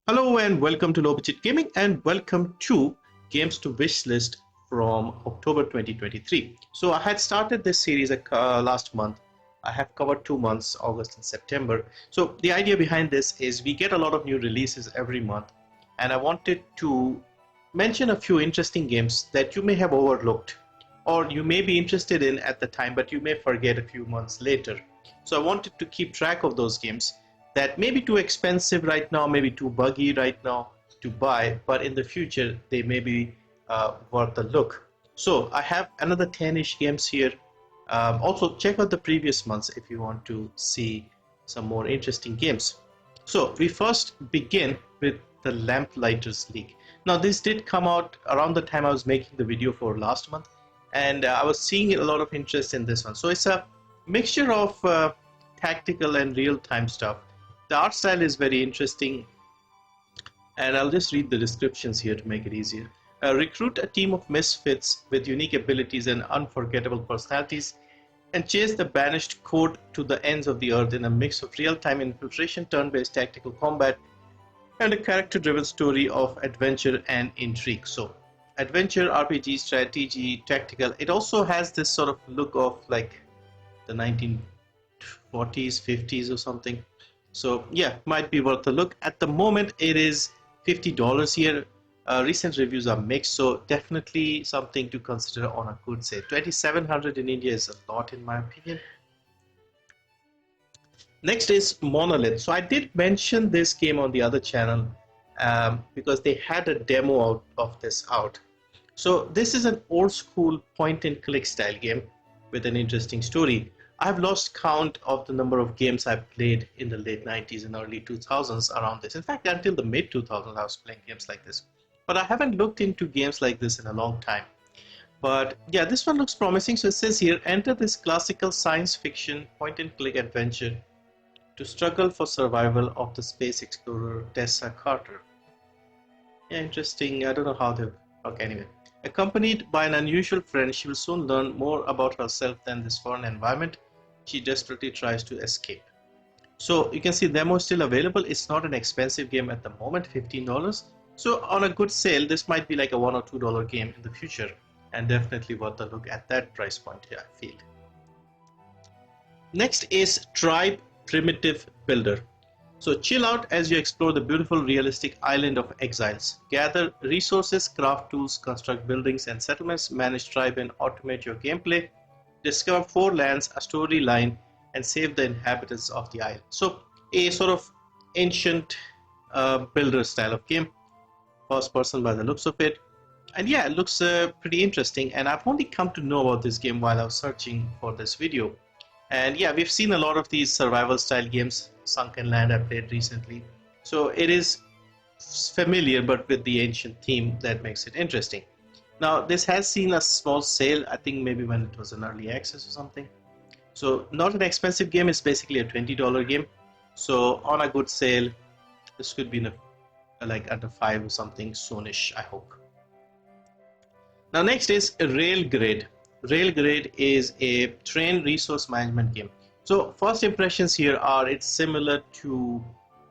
Hello and welcome to Low Budget Gaming and welcome to Games to Wishlist from October 2023. So I had started this series last month. I have covered 2 months, August and September. So the idea behind this is we get a lot of new releases every month, and I wanted to mention a few interesting games that you may have overlooked or you may be interested in at the time but you may forget a few months later. So I wanted to keep track of those games that may be too expensive right now, maybe too buggy right now to buy, but in the future they may be worth a look. So I have another 10-ish games here. Also check out the previous months if you want to see some more interesting games. So we first begin with the Lamplighters League. Now this did come out around the time I was making the video for last month, and I was seeing a lot of interest in this one. So it's a mixture of tactical and real-time stuff. The art style is very interesting, and I'll just read the descriptions here to make it easier. Recruit a team of misfits with unique abilities and unforgettable personalities and chase the banished code to the ends of the earth in a mix of real-time infiltration, turn-based tactical combat, and a character-driven story of adventure and intrigue. So adventure, RPG, strategy, tactical. It also has this sort of look of like the 1940s, 50s or something. So yeah, might be worth a look. At the moment it is $50 here. Recent reviews are mixed, so definitely something to consider on a good sale. 2700 in India is a lot in my opinion. Next is Monolith. So I did mention this game on the other channel because they had a demo out of this out. So this is an old school point and click style game with an interesting story. I've lost count of the number of games I've played in the late 90s and early 2000s around this. In fact, until the mid 2000s, I was playing games like this. But I haven't looked into games like this in a long time. But yeah, this one looks promising. So it says here, enter this classical science fiction point and click adventure to struggle for survival of the space explorer Tessa Carter. Yeah, interesting. I don't know how they... Okay, anyway. Accompanied by an unusual friend, she will soon learn more about herself than this foreign environment she desperately tries to escape. So you can see demo is still available. It's not an expensive game at the moment, $15. So on a good sale, this might be like a $1 or $2 game in the future, and definitely worth a look at that price point here, I feel. Next is Tribe Primitive Builder. So chill out as you explore the beautiful realistic island of exiles. Gather resources, craft tools, construct buildings and settlements, manage tribe and automate your gameplay. Discover 4 lands, a storyline, and save the inhabitants of the island. So a sort of ancient builder style of game, first person by the looks of it. And yeah, it looks pretty interesting, and I've only come to know about this game while I was searching for this video. And yeah, we've seen a lot of these survival style games. Sunken Land I played recently. So it is familiar, but with the ancient theme that makes it interesting. Now this has seen a small sale, I think maybe when it was an early access or something. So not an expensive game, it's basically a $20 game. So on a good sale, this could be like under 5 or something soonish, I hope. Now next is Railgrade. Railgrade is a train resource management game. So first impressions here are it's similar to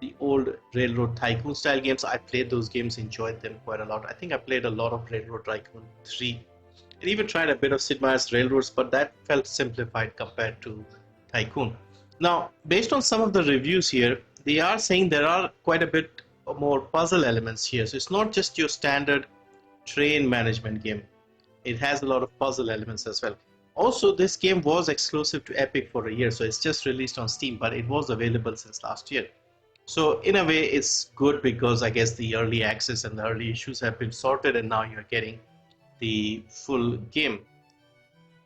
the old Railroad Tycoon style games. I played those games, enjoyed them quite a lot. I think I played a lot of Railroad Tycoon 3 and even tried a bit of Sid Meier's Railroads, but that felt simplified compared to Tycoon. Now, based on some of the reviews here, they are saying there are quite a bit more puzzle elements here. So it's not just your standard train management game. It has a lot of puzzle elements as well. Also, this game was exclusive to Epic for a year, so it's just released on Steam, but it was available since last year. So in a way, it's good because I guess the early access and the early issues have been sorted and now you're getting the full game.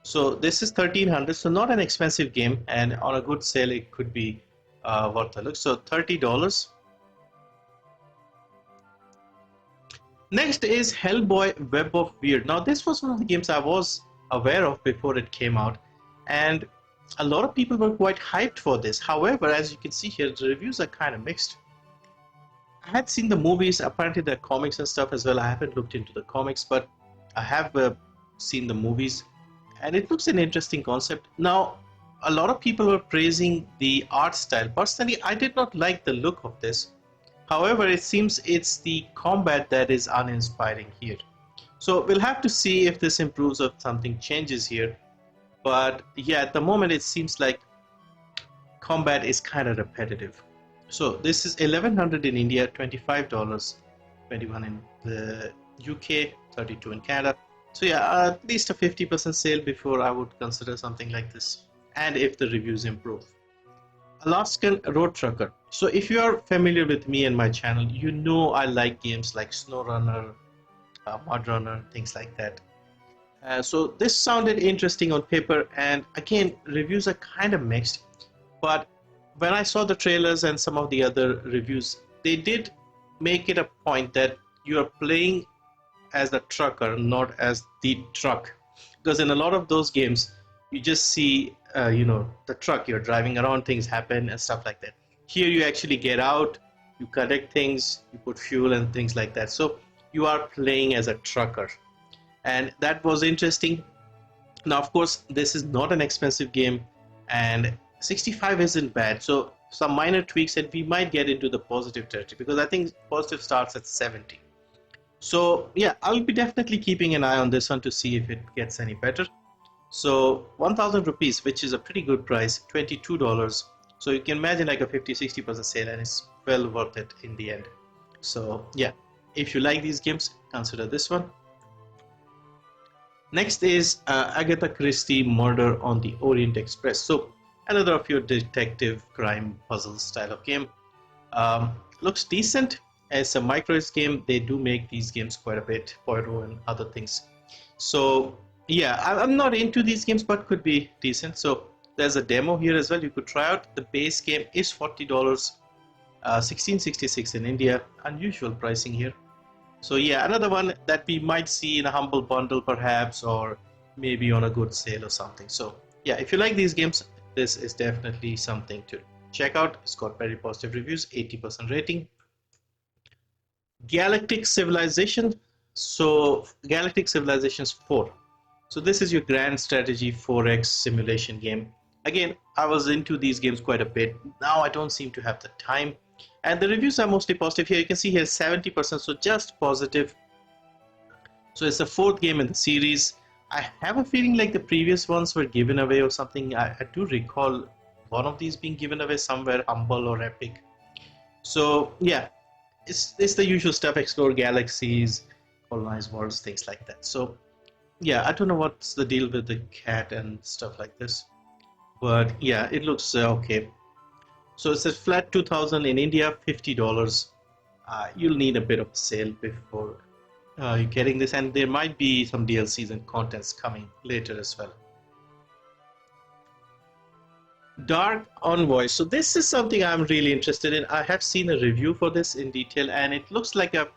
So this is $1300, so not an expensive game, and on a good sale it could be worth a look. So $30. Next is Hellboy Web of Wyrd. Now this was one of the games I was aware of before it came out, and a lot of people were quite hyped for this. However, as you can see here, the reviews are kind of mixed. I had seen the movies, apparently there are comics and stuff as well. I haven't looked into the comics, but I have seen the movies, and it looks an interesting concept. Now, a lot of people were praising the art style. Personally, I did not like the look of this. However, it seems it's the combat that is uninspiring here. So we'll have to see if this improves or something changes here. But yeah, at the moment it seems like combat is kind of repetitive. So this is 1100 in India, $25, 21 in the UK, 32 in Canada. So yeah, at least a 50% sale before I would consider something like this, and if the reviews improve. Alaskan Road Trucker. So if you are familiar with me and my channel, you know I like games like SnowRunner, MudRunner, things like that. So this sounded interesting on paper, and again, reviews are kind of mixed. But when I saw the trailers and some of the other reviews, they did make it a point that you are playing as the trucker, not as the truck. Because in a lot of those games, you just see, the truck, you're driving around, things happen and stuff like that. Here you actually get out, you connect things, you put fuel and things like that. So you are playing as a trucker. And that was interesting. Now, of course, this is not an expensive game, and 65 isn't bad. So some minor tweaks and we might get into the positive territory, because I think positive starts at 70. So yeah, I'll be definitely keeping an eye on this one to see if it gets any better. So 1000 rupees, which is a pretty good price, $22. So you can imagine like a 50-60% sale, and it's well worth it in the end. So yeah, if you like these games, consider this one. Next is Agatha Cristie Murder on the Orient Express. So another of your detective crime puzzle style of game. Looks decent. As a micro game, they do make these games quite a bit, Poirot and other things. So yeah, I'm not into these games, but could be decent. So there's a demo here as well, you could try out. The base game is $40, $16.66 in India. Unusual pricing here. So yeah, another one that we might see in a humble bundle perhaps, or maybe on a good sale or something. So yeah, if you like these games, this is definitely something to check out. It's got very positive reviews, 80% rating. Galactic Civilization. So Galactic Civilizations 4. So this is your grand strategy 4X simulation game. Again, I was into these games quite a bit. Now I don't seem to have the time. And the reviews are mostly positive here. You can see here 70%, so just positive. So it's the fourth game in the series. I have a feeling like the previous ones were given away or something. I do recall one of these being given away somewhere, Humble or Epic. So yeah, it's the usual stuff, explore galaxies, colonize worlds, things like that. So yeah, I don't know what's the deal with the cat and stuff like this. But yeah, it looks okay. So it's a flat 2000 in India, $50. You'll need a bit of a sale before you're getting this, and there might be some DLCs and contents coming later as well. Dark Envoy. So this is something I'm really interested in. I have seen a review for this in detail, and it looks like a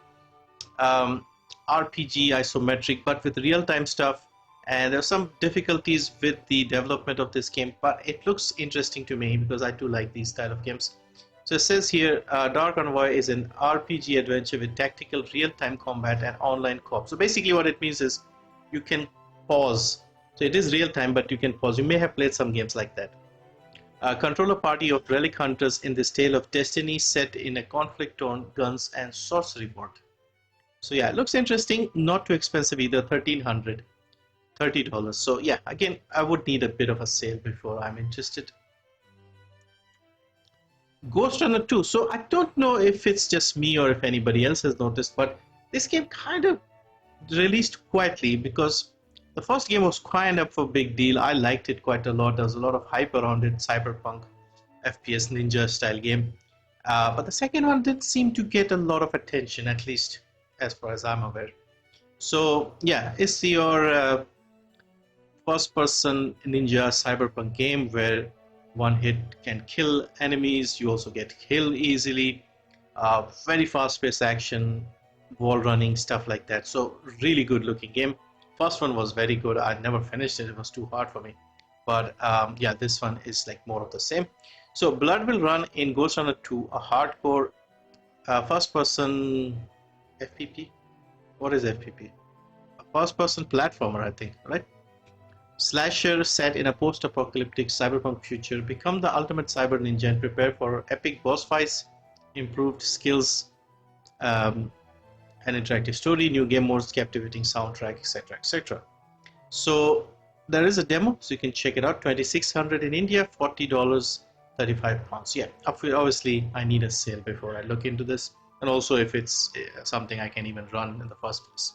RPG isometric, but with real-time stuff. And there are some difficulties with the development of this game, but it looks interesting to me because I do like these style of games. So it says here, Dark Envoy is an RPG adventure with tactical real-time combat and online co-op. So basically what it means is you can pause. So it is real-time, but you can pause. You may have played some games like that. Control a party of relic hunters in this tale of destiny set in a conflict-torn guns and sorcery world. So yeah, it looks interesting. Not too expensive either, $1300. $30. So yeah, again, I would need a bit of a sale before I'm interested. Ghost Runner 2. So I don't know if it's just me or if anybody else has noticed, but this game kind of released quietly because the first game was kind of a big deal. I liked it quite a lot. There was a lot of hype around it, cyberpunk, FPS ninja style game. But the second one did seem to get a lot of attention, at least as far as I'm aware. So yeah, it's your first-person ninja cyberpunk game where one hit can kill enemies. You also get killed easily. Very fast-paced action, wall running, stuff like that. So really good-looking game. First one was very good. I never finished it. It was too hard for me. But yeah, this one is like more of the same. So Blood Will Run in Ghost Runner 2, a hardcore first-person FPP. What is FPP? A first-person platformer, I think, right? Slasher set in a post-apocalyptic cyberpunk future. Become the ultimate cyber ninja and prepare for epic boss fights improved skills, an interactive story, new game modes, captivating soundtrack, etc., etc. So there is a demo, so you can check it out. 2,600 in India, $40, 35 pounds. Yeah, obviously I need a sale before I look into this, and also if it's something I can even run in the first place.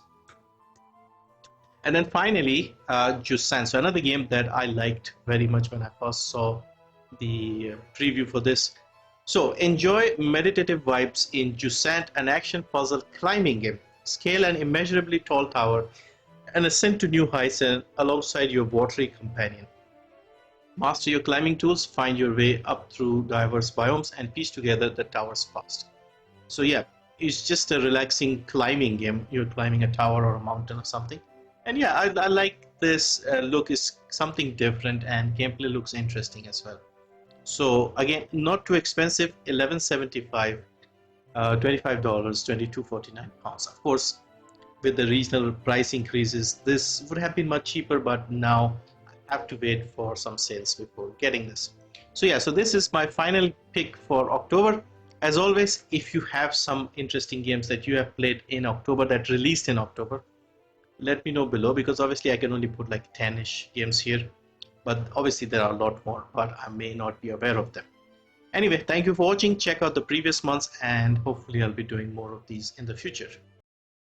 And then finally, Jusant. So another game that I liked very much when I first saw the preview for this. So enjoy meditative vibes in Jusant, an action puzzle climbing game. Scale an immeasurably tall tower and ascend to new heights alongside your watery companion. Master your climbing tools, find your way up through diverse biomes, and piece together the tower's past. So yeah, it's just a relaxing climbing game. You're climbing a tower or a mountain or something. And yeah, I like this look. Is something different, and gameplay looks interesting as well. So again, not too expensive, $11.75, $25, £22.49. Of course, with the regional price increases, this would have been much cheaper, but now I have to wait for some sales before getting this. So yeah, so this is my final pick for October. As always, if you have some interesting games that you have played in October that released in October, let me know below, because obviously I can only put like 10-ish games here, but obviously there are a lot more, but I may not be aware of them. Anyway, thank you for watching. Check out the previous months, and hopefully I'll be doing more of these in the future.